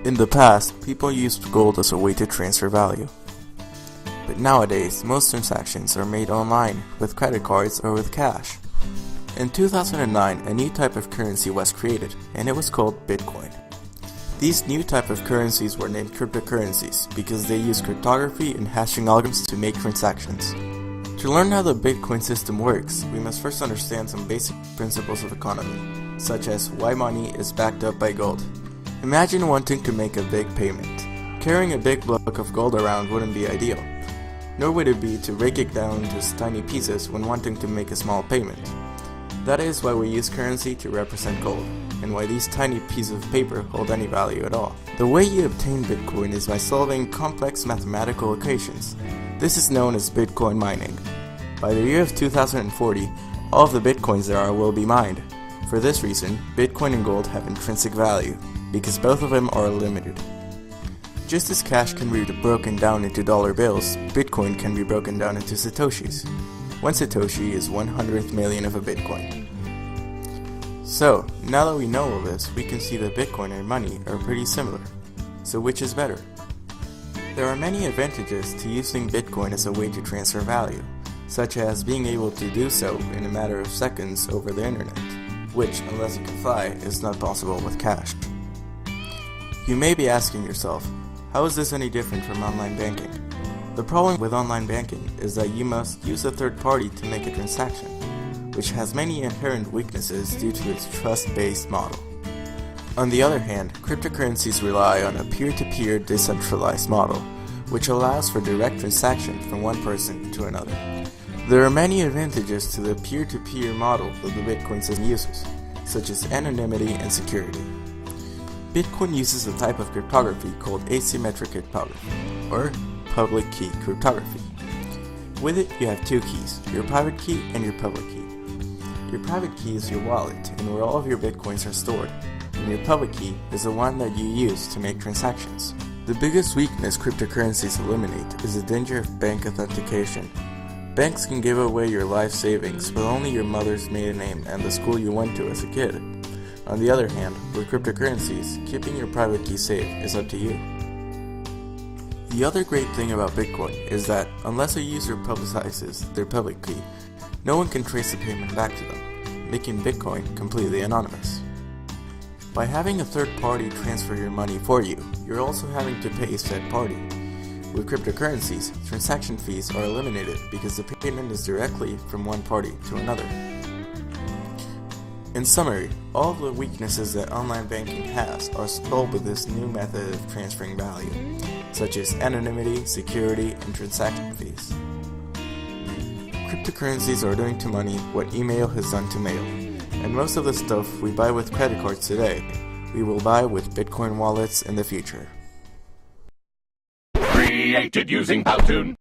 In the past, people used gold as a way to transfer value. But nowadays, most transactions are made online, with credit cards or with cash. In 2009, a new type of currency was created, and it was called Bitcoin. These new type of currencies were named cryptocurrencies because they use cryptography and hashing algorithms to make transactions. To learn how the Bitcoin system works, we must first understand some basic principles of economy, such as why money is backed up by gold. Imagine wanting to make a big payment. Carrying a big block of gold around wouldn't be ideal, nor would it be to break it down into tiny pieces when wanting to make a small payment. That is why we use currency to represent gold, and why these tiny pieces of paper hold any value at all. The way you obtain Bitcoin is by solving complex mathematical equations. This is known as Bitcoin mining. By the year of 2040, all of the Bitcoins there are will be mined. For this reason, Bitcoin and gold have intrinsic value, because both of them are limited. Just as cash can be broken down into dollar bills, Bitcoin can be broken down into Satoshis. One Satoshi is 100th million of a Bitcoin. So, now that we know all this, we can see that Bitcoin and money are pretty similar. So which is better? There are many advantages to using Bitcoin as a way to transfer value, such as being able to do so in a matter of seconds over the internet, which, unless you can fly, is not possible with cash. You may be asking yourself, how is this any different from online banking? The problem with online banking is that you must use a third party to make a transaction, which has many inherent weaknesses due to its trust-based model. On the other hand, cryptocurrencies rely on a peer-to-peer decentralized model, which allows for direct transaction from one person to another. There are many advantages to the peer-to-peer model that the Bitcoin system uses, such as anonymity and security. Bitcoin uses a type of cryptography called asymmetric cryptography, or public key cryptography. With it, you have two keys, your private key and your public key. Your private key is your wallet and where all of your Bitcoins are stored, and your public key is the one that you use to make transactions. The biggest weakness cryptocurrencies eliminate is the danger of bank authentication. Banks can give away your life savings with only your mother's maiden name and the school you went to as a kid. On the other hand, with cryptocurrencies, keeping your private key safe is up to you. The other great thing about Bitcoin is that, unless a user publicizes their public key, no one can trace the payment back to them, making Bitcoin completely anonymous. By having a third party transfer your money for you, you're also having to pay said party. With cryptocurrencies, transaction fees are eliminated because the payment is directly from one party to another. In summary, all of the weaknesses that online banking has are solved with this new method of transferring value, such as anonymity, security, and transaction fees. Cryptocurrencies are doing to money what email has done to mail, and most of the stuff we buy with credit cards today, we will buy with Bitcoin wallets in the future. Created using Powtoon.